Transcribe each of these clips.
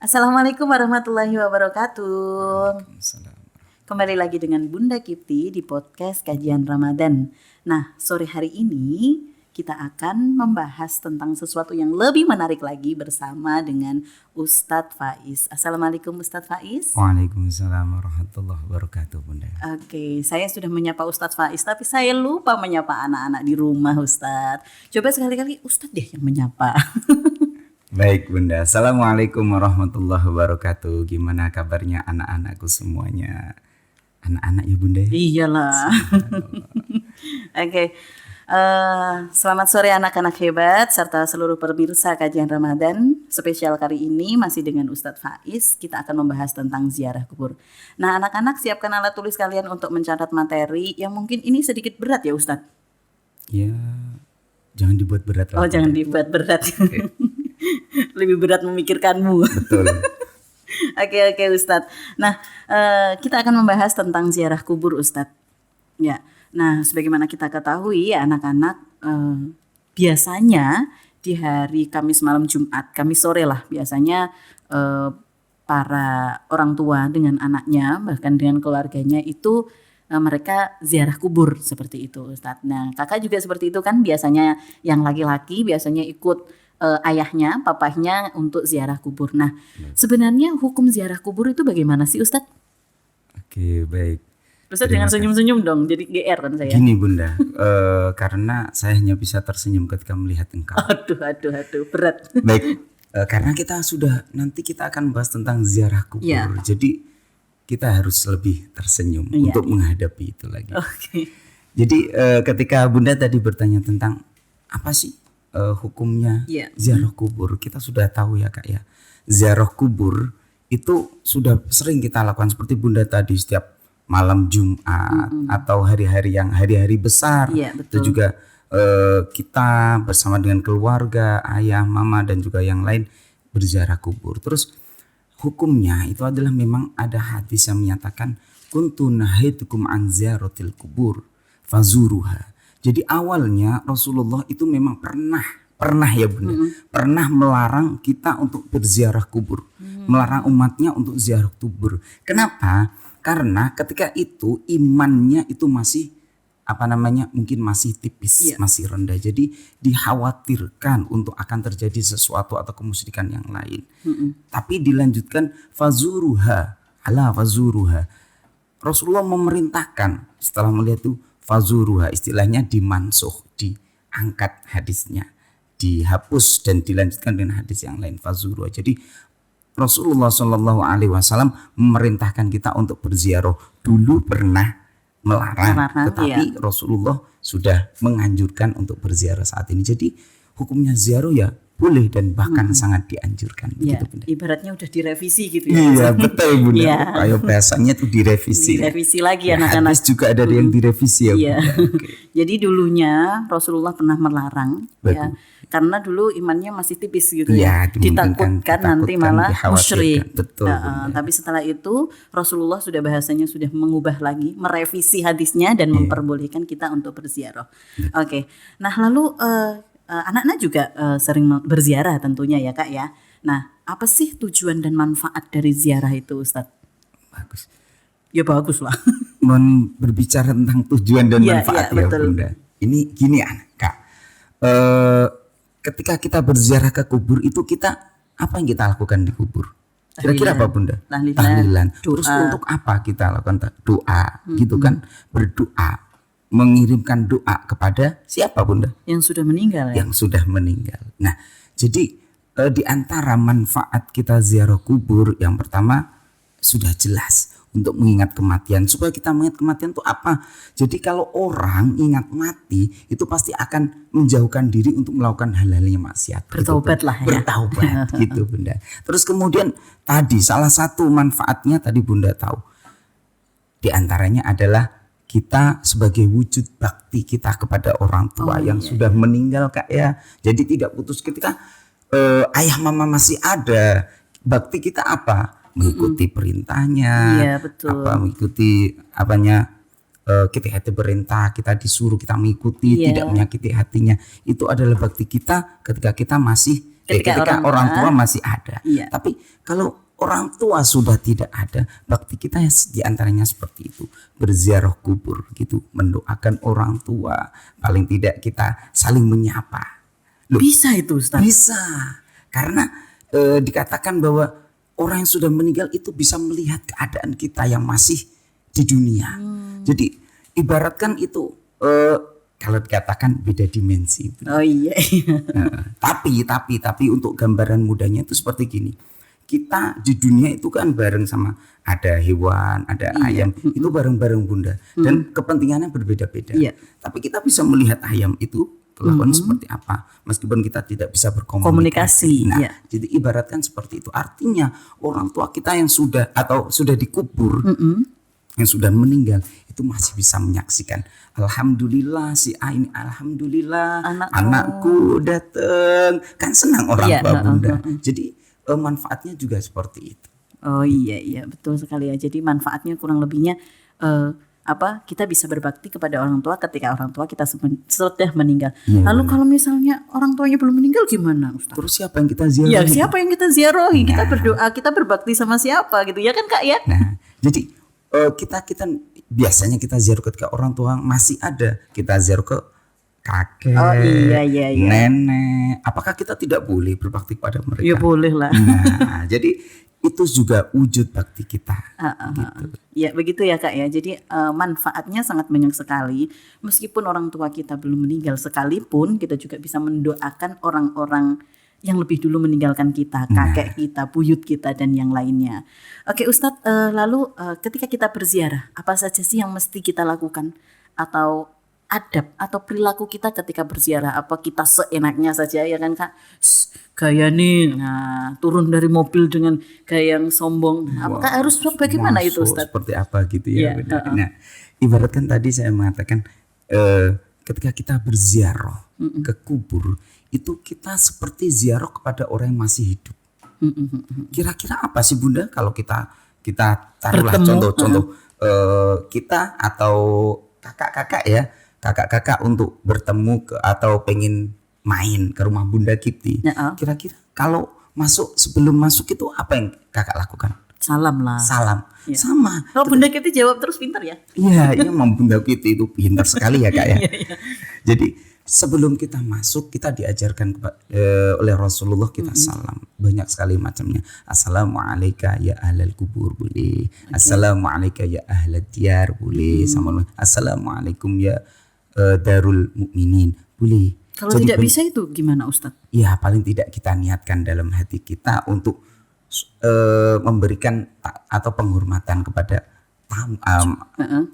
Assalamualaikum warahmatullahi wabarakatuh. Waalaikumsalam. Kembali lagi dengan Bunda Kipti di podcast Kajian Ramadan. Nah, sore hari ini kita akan membahas tentang sesuatu yang lebih menarik lagi bersama dengan Ustadz Faiz. Assalamualaikum Ustadz Faiz. Waalaikumsalam warahmatullahi wabarakatuh, Bunda. Oke, saya sudah menyapa Ustadz Faiz, tapi saya lupa menyapa anak-anak di rumah Ustadz. Coba sekali-kali Ustadz deh yang menyapa. Baik, Bunda. Assalamualaikum warahmatullahi wabarakatuh. Gimana kabarnya anak-anakku semuanya? Anak-anak ya, Bunda? Iyalah. Oke. Selamat sore anak-anak hebat serta seluruh pemirsa kajian Ramadan. Spesial kali ini masih dengan Ustadz Faiz. Kita akan membahas tentang ziarah kubur. Nah, anak-anak siapkan alat tulis kalian untuk mencatat materi yang mungkin ini sedikit berat ya Ustadz. Ya, jangan dibuat berat. Oh, jangan dibuat berat. Okay. Lebih berat memikirkanmu. Betul. Oke Ustadz. Nah, kita akan membahas tentang ziarah kubur Ustadz. Ya. Nah, sebagaimana kita ketahui ya anak-anak, biasanya di hari Kamis malam Jumat, Kamis sore lah biasanya para orang tua dengan anaknya bahkan dengan keluarganya itu mereka ziarah kubur seperti itu Ustadz. Nah, kakak juga seperti itu kan, biasanya yang laki-laki biasanya ikut ayahnya, papahnya untuk ziarah kubur. Nah, sebenarnya hukum ziarah kubur itu bagaimana sih Ustadz? Oke, baik. Ustadz jangan senyum-senyum dong, jadi GR kan saya. Gini Bunda, karena saya hanya bisa tersenyum ketika melihat engkau. Aduh, berat. Baik, karena nanti kita akan bahas tentang ziarah kubur. Ya. Jadi kita harus lebih tersenyum untuk menghadapi itu lagi. Oke. Jadi ketika Bunda tadi bertanya tentang apa sih hukumnya ziarah kubur, kita sudah tahu ya Kak ya. Ziarah kubur itu sudah sering kita lakukan seperti Bunda tadi setiap malam Jumat atau hari-hari besar. Itu juga kita bersama dengan keluarga, ayah, mama dan juga yang lain berziarah kubur. Terus hukumnya itu adalah memang ada hadis yang menyatakan kuntu nahitukum an ziyaratil kubur fazuruha. Jadi awalnya Rasulullah itu memang pernah ya Bunda, pernah melarang kita untuk berziarah kubur, melarang umatnya untuk ziarah kubur. Kenapa? Karena ketika itu imannya itu masih mungkin masih tipis, masih rendah. Jadi dikhawatirkan untuk akan terjadi sesuatu atau kemusyrikan yang lain. Tapi dilanjutkan fazuruha. Rasulullah memerintahkan setelah melihat itu fazuruha, istilahnya dimansuh, diangkat hadisnya, dihapus dan dilanjutkan dengan hadis yang lain fazuruha. Jadi Rasulullah Shallallahu Alaihi Wasallam memerintahkan kita untuk berziarah. Dulu pernah melarang, tetapi Rasulullah sudah menganjurkan untuk berziarah saat ini. Jadi hukumnya ziarah ya boleh dan bahkan sangat dianjurkan. Ya, gitu, Bunda. Ibaratnya udah direvisi gitu ya. Iya betul Bunda. Ya. Ayo bahasanya tuh direvisi. Direvisi lagi anak-anak. Hadis juga ada yang direvisi ya Bunda. Okay. Jadi dulunya Rasulullah pernah melarang ya, karena dulu imannya masih tipis gitu ya. Ditakutkan nanti malah musyrik. Betul. Tapi setelah itu Rasulullah sudah bahasanya sudah mengubah lagi, merevisi hadisnya dan memperbolehkan kita untuk berziarah. Oke. Nah, lalu anak-anak juga sering berziarah tentunya ya Kak ya. Nah, apa sih tujuan dan manfaat dari ziarah itu Ustadz? Bagus. Ya bagus lah. Berbicara tentang tujuan dan manfaat ya Bunda. Ini gini Kak. Ketika kita berziarah ke kubur itu apa yang kita lakukan di kubur? Kira-kira apa Bunda? Tahlilan. Terus untuk apa kita lakukan doa? Gitu kan? Berdoa. Mengirimkan doa kepada siapa Bunda? Yang sudah meninggal ya? Yang sudah meninggal. Nah, jadi di antara manfaat kita ziarah kubur yang pertama sudah jelas untuk mengingat kematian. Supaya kita mengingat kematian itu apa? Jadi kalau orang ingat mati itu pasti akan menjauhkan diri untuk melakukan hal-hal yang maksiat. Bertaubat gitu, lah ya. Bertaubat gitu Bunda. Terus kemudian tadi salah satu manfaatnya tadi Bunda tahu. Di antaranya adalah kita sebagai wujud bakti kita kepada orang tua yang sudah meninggal Kak ya. Jadi tidak putus ketika ayah mama masih ada. Bakti kita apa? Mengikuti perintahnya, mengikuti kita perintah, kita disuruh, kita mengikuti, tidak menyakiti hatinya. Itu adalah bakti kita ketika kita masih ketika orang tua masih ada. Tapi kalau orang tua sudah tidak ada, bakti kita diantaranya seperti itu, berziarah kubur gitu, mendoakan orang tua, paling tidak kita saling menyapa. Loh, bisa itu Ustaz? Bisa, karena dikatakan bahwa orang yang sudah meninggal itu bisa melihat keadaan kita yang masih di dunia. Jadi ibaratkan itu kalau dikatakan beda dimensi. Oh iya. Tapi untuk gambaran mudahnya itu seperti gini. Kita di dunia itu kan bareng sama ada hewan, ada ayam, itu bareng-bareng Bunda. Dan kepentingannya berbeda-beda. Tapi kita bisa melihat ayam itu kelakuan seperti apa, meskipun kita tidak bisa berkomunikasi. Nah, jadi ibaratkan seperti itu. Artinya orang tua kita yang sudah atau sudah dikubur, yang sudah meninggal, itu masih bisa menyaksikan. Alhamdulillah si A ini, alhamdulillah anakku datang, kan senang orang tua Bunda. Jadi manfaatnya juga seperti itu. Oh iya betul sekali ya. Jadi manfaatnya kurang lebihnya kita bisa berbakti kepada orang tua ketika orang tua kita sudah meninggal. Lalu kalau misalnya orang tuanya belum meninggal gimana Ustaz? Terus siapa yang kita ziarahi? Ya siapa yang kita ziarahi? Kita berdoa, kita berbakti sama siapa gitu ya kan Kak ya? Nah, jadi kita biasanya kita ziarah ketika orang tua masih ada. Kita ziarah ke kakek, nenek. Apakah kita tidak boleh berbakti kepada mereka? Ya boleh lah. Nah, jadi itu juga wujud bakti kita. Gitu. Ya begitu ya Kak ya. Jadi manfaatnya sangat banyak sekali. Meskipun orang tua kita belum meninggal sekalipun, kita juga bisa mendoakan orang-orang yang lebih dulu meninggalkan kita, kakek kita, buyut kita dan yang lainnya. Oke Ustadz, lalu ketika kita berziarah, apa saja sih yang mesti kita lakukan? Atau adab atau perilaku kita ketika berziarah, apa kita seenaknya saja ya kan Kak? Gaya nih, turun dari mobil dengan gaya yang sombong. Apakah harus bagaimana itu Ustaz? Seperti apa gitu ya. Nah, ibaratkan tadi saya mengatakan ketika kita berziarah ke kubur, itu kita seperti ziarah kepada orang yang masih hidup. Kira-kira apa sih Bunda kalau kita taruhlah contoh-contoh kita atau kakak-kakak ya, kakak-kakak untuk bertemu atau pengen main ke rumah Bunda Kipti. Kira-kira kalau sebelum masuk itu apa yang kakak lakukan? Salam lah. Salam. Ya. Sama. Kalau Bunda Kipti jawab terus pintar ya? Iya, Bunda Kipti itu pintar sekali ya Kak ya. Jadi sebelum kita masuk kita diajarkan oleh Rasulullah kita salam. Banyak sekali macamnya. Assalamualaikum ya ahlal kubur boleh. Assalamualaikum ya ahlad diyar boleh. Assalamualaikum ya darul mukminin boleh. Kalau tidak bisa itu gimana Ustadz? Ya paling tidak kita niatkan dalam hati kita untuk memberikan atau penghormatan kepada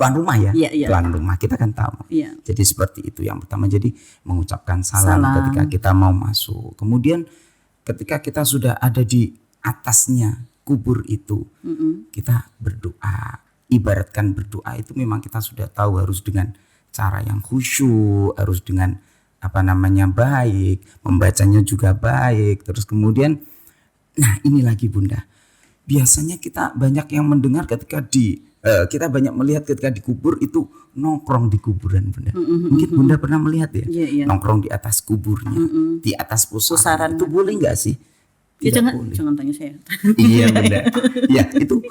tuan rumah ya. Tuan rumah kita kan tamu. Jadi seperti itu yang pertama. Jadi mengucapkan salam ketika kita mau masuk. Kemudian ketika kita sudah ada di atasnya kubur itu, kita berdoa. Ibaratkan berdoa itu memang kita sudah tahu harus dengan cara yang khusyuk, harus dengan baik, membacanya juga baik. Terus kemudian ini lagi Bunda, biasanya kita banyak yang mendengar ketika kita banyak melihat ketika dikubur itu nongkrong di kuburan Bunda. Mungkin Bunda pernah melihat ya, nongkrong di atas kuburnya, di atas pusaran. Itu boleh nggak sih? Jangan tanya saya. Iya Bunda. Ya itu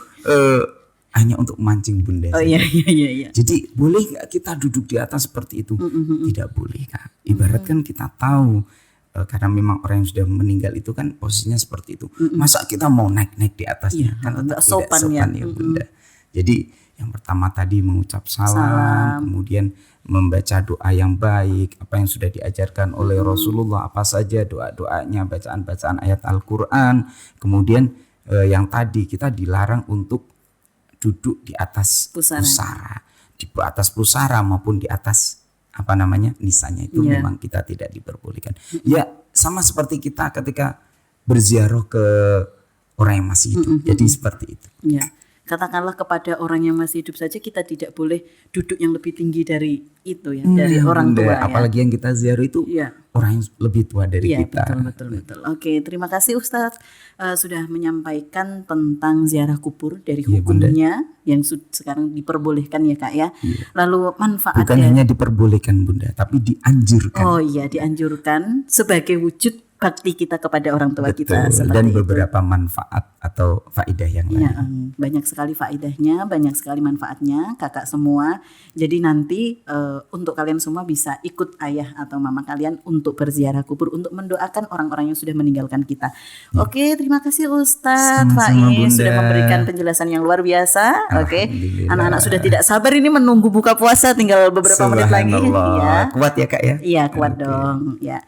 hanya untuk mancing Bunda. Oh iya. Jadi boleh nggak kita duduk di atas seperti itu? Tidak boleh Kak. Ibaratkan kita tahu karena memang orang yang sudah meninggal itu kan posisinya seperti itu. Masa kita mau naik di atasnya? Kan tetap tidak sopan ya Bunda. Jadi yang pertama tadi mengucap salam, kemudian membaca doa yang baik, apa yang sudah diajarkan oleh Rasulullah, apa saja doa-doanya, bacaan-bacaan ayat Al-Quran. Kemudian yang tadi kita dilarang untuk duduk di atas pusara, di atas pusara maupun di atas nisanya itu memang kita tidak diperbolehkan. Ya sama seperti kita ketika berziarah ke orang yang masih hidup. Jadi seperti itu. katakanlah kepada orang yang masih hidup saja kita tidak boleh duduk yang lebih tinggi dari itu ya, dari orang tua ya. Apalagi yang kita ziarah itu orang yang lebih tua dari kita. Betul. Oke, terima kasih Ustadz sudah menyampaikan tentang ziarah kubur dari hukumnya yang sekarang diperbolehkan ya Kak ya. Lalu manfaatnya. Bukan hanya diperbolehkan Bunda, tapi dianjurkan. Oh iya, dianjurkan sebagai wujud bakti kita kepada orang tua kita dan beberapa manfaat atau faedah yang lain. Banyak sekali faedahnya, banyak sekali manfaatnya Kakak semua. Jadi nanti untuk kalian semua bisa ikut ayah atau mama kalian untuk berziarah kubur, untuk mendoakan orang-orang yang sudah meninggalkan kita. Oke, terima kasih Ustadz Faiz sudah memberikan penjelasan yang luar biasa. Oke, anak-anak sudah tidak sabar ini menunggu buka puasa, tinggal beberapa menit lagi. Ya. Kuat ya Kak ya? Iya kuat dong. Ya.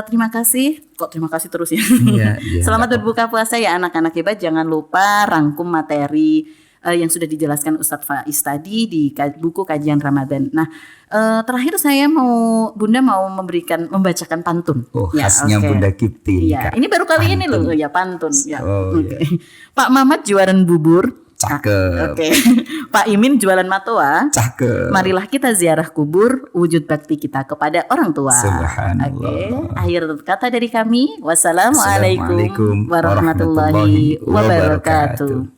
Terima kasih. Kok terima kasih terus ya. Selamat berbuka puasa ya anak-anak hebat. Jangan lupa rangkum materi yang sudah dijelaskan Ustadz Faiz tadi di buku kajian Ramadan. Nah, terakhir saya Bunda mau membacakan pantun. Khasnya Bunda Kipti. Iya, ini baru kali ini loh ya pantun. Ya. Pak Mamat jualan bubur. Cakep. Oke. Pak Imin jualan matoa. Cakep. Marilah kita ziarah kubur, wujud bakti kita kepada orang tua. Subhanallah. Akhir kata dari kami, wassalamualaikum warahmatullahi wabarakatuh.